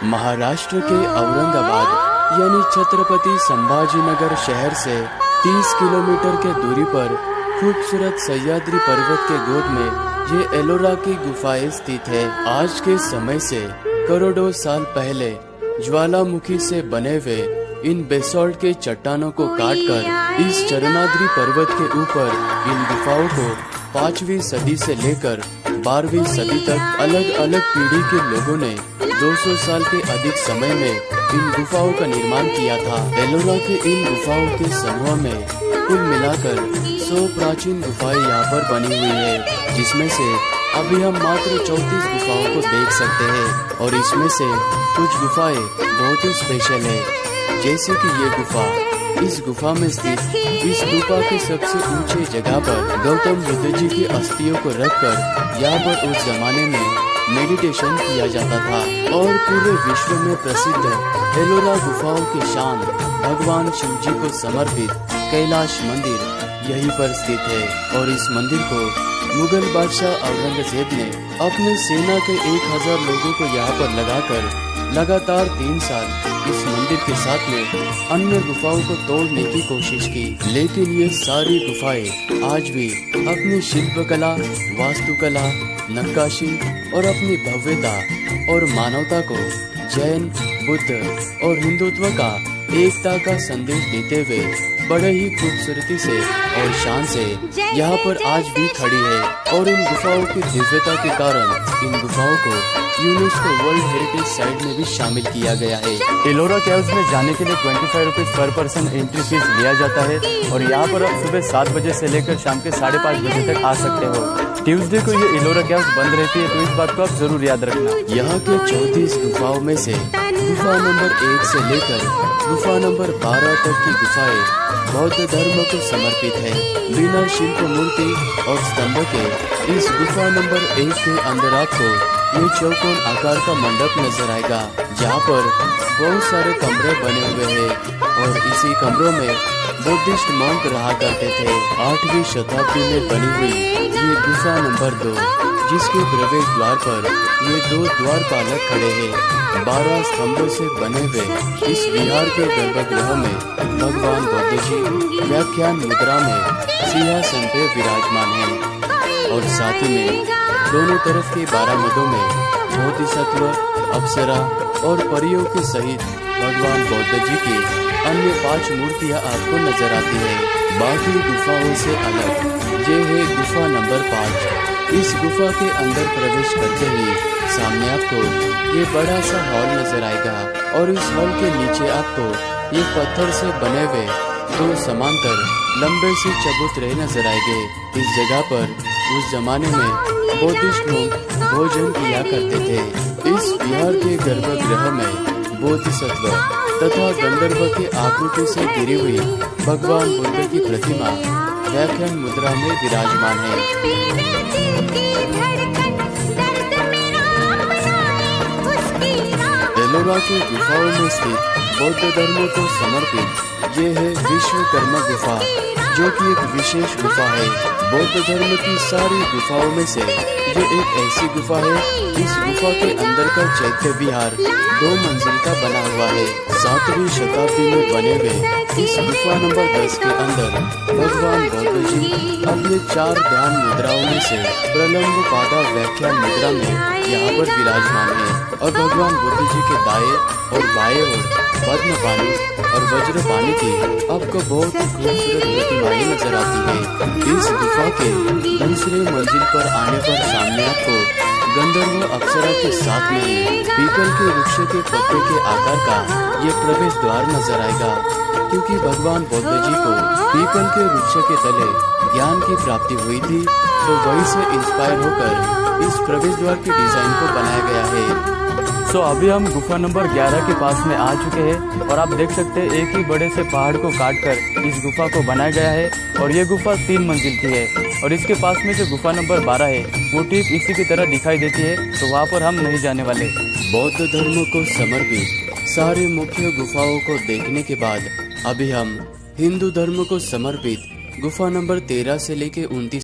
महाराष्ट्र के औरंगाबाद यानी छत्रपति संभाजीनगर शहर से 30 किलोमीटर के दूरी पर खूबसूरत सह्याद्री पर्वत के गोद में ये एलोरा की गुफाएं स्थित है। आज के समय से करोड़ों साल पहले ज्वालामुखी से बने हुए इन बेसॉल्ट के चट्टानों को काटकर इस चरणाद्री पर्वत के ऊपर इन गुफाओं को 5वीं सदी से लेकर 12वीं सदी तक अलग अलग पीढ़ी के लोगों ने 200 साल के अधिक समय में इन गुफाओं का निर्माण किया था। एलोरा के इन गुफाओं के समूह में कुल मिलाकर 100 प्राचीन गुफाएं यहाँ पर बनी हुई है, जिसमें से अभी हम मात्र 34 गुफाओं को देख सकते हैं और इसमें से कुछ गुफाएं बहुत ही स्पेशल है, जैसे कि ये गुफा। इस गुफा में स्थित इस गुफा के सबसे ऊंचे जगह पर गौतम बुद्ध जी की अस्थियों को रखकर यहाँ पर उस जमाने में मेडिटेशन किया जाता था और पूरे विश्व में प्रसिद्ध एलोरा गुफाओं के शान भगवान शिव जी को समर्पित कैलाश मंदिर यहीं पर स्थित है। और इस मंदिर को मुगल बादशाह औरंगजेब ने अपने सेना के 1000 लोगों को यहाँ पर लगाकर लगातार 3 साल इस मंदिर के साथ में अन्य गुफाओं को तोड़ने की कोशिश की, लेकिन ये सारी गुफाएं आज भी अपनी शिल्पकला, वास्तुकला, नक्काशी और अपनी भव्यता और मानवता को जैन, बुद्ध और हिंदुत्व का एकता का संदेश देते हुए बड़े ही खूबसूरती से और शान से यहाँ पर आज भी खड़ी है। और इन गुफाओं की दिव्यता के कारण इन गुफाओं को यूनेस्को वर्ल्ड हेरिटेज साइट में भी शामिल किया गया है। एलोरा केव्स में जाने के लिए 25 rupees per person entry fees लिया जाता है और यहाँ पर आप सुबह 7 बजे से लेकर शाम के 5:30 बजे तक आ सकते हो। ट्यूसडे को ये एलोरा केव्स बंद रहती है, तो इस बात को आप जरूर याद रखना। यहाँ के 34 गुफाओं में से गुफा नंबर 1 से लेकर गुफा नंबर 12 तक की गुफाएं बौद्ध धर्म को समर्पित है। बिना शिल्प मूर्ति और स्तंभ के इस गुफा नंबर 1 के अंदर आपको ये चौकोन आकार का मंडप नजर आएगा, जहाँ पर बहुत सारे कमरे बने हुए हैं और इसी कमरों में बुद्धिस्ट मॉन्क रहा करते थे। 8वीं शताब्दी में बनी हुई ये गुफा नंबर 2, जिसके प्रवेश द्वार पर ये 2 द्वारपालक खड़े हैं। 12 स्तंभों से बने हुए इस विहार के गर्भगृह में भगवान बुद्ध जी व्याख्यान मुद्रा में सिंहासन पे विराजमान हैं और साथ ही में दोनों तरफ के 12 मदों में बोधिसत्व, अप्सरा और परियों के सहित भगवान बुद्ध जी की अन्य 5 मूर्तियां आपको नजर आती है। बाकी गुफाओं से अलग ये है गुफा नंबर 5। इस गुफा के अंदर प्रवेश करते ही सामने आपको ये बड़ा सा हॉल नजर आएगा और इस हॉल के नीचे आपको ये पत्थर से बने हुए 2 समांतर लंबे से चबूतरे नजर आएंगे। इस जगह पर उस जमाने में बुद्धिस्ट लोग भोजन किया करते थे। इस विहार के गर्भगृह में बोधिसत्व तथा गंधर्व के आकृति से गिरी हुई भगवान बुद्ध की प्रतिमा व्याख्यान मुद्रा में विराजमान है। एलोरा के गुफाओं में स्थित बौद्ध धर्म को समर्पित ये है विश्वकर्मा गुफा, जो कि एक विशेष गुफा है। बौद्ध धर्म की सारी गुफाओं में से ये एक ऐसी गुफा है, इस गुफा के अंदर का चैत्य विहार 2 मंजिल का बना हुआ है। 7वीं शताब्दी में बने हुए इस गुफा नंबर 10 के अंदर भगवान बुद्ध जी अपने 4 ध्यान मुद्राओं में से प्रलम्ब पादा व्याख्यान मुद्रा में यहाँ पर विराजमान है और भगवान बुद्ध जी के दाएं और बाएं ओर पद्म पानी और वज्र पानी की आपको बहुत खूबसूरत प्रतिमाएं नजर आती है। इस गुफा के दूसरे मंजिल पर आने पर सामने आपको गंधर्व अप्सरा के साथ में पीपल के वृक्ष के पत्ते के आकार का ये प्रवेश द्वार नजर आएगा, क्योंकि भगवान बुद्ध जी को पीपल के वृक्ष के तले ज्ञान की प्राप्ति हुई थी, तो वहीं से इंस्पायर होकर इस प्रवेश द्वार के डिजाइन को बनाया गया है। अभी हम गुफा नंबर 11 के पास में आ चुके हैं और आप देख सकते हैं एक ही बड़े से पहाड़ को काटकर इस गुफा को बनाया गया है और ये गुफा 3 मंजिल की है और इसके पास में जो गुफा नंबर 12 है वो ठीक इसी की तरह दिखाई देती है, तो वहाँ पर हम नहीं जाने वाले। बौद्ध धर्म को समर्पित सारे मुख्य गुफाओं को देखने के बाद अभी हम हिंदू धर्म को समर्पित गुफा नंबर 13 से लेके 29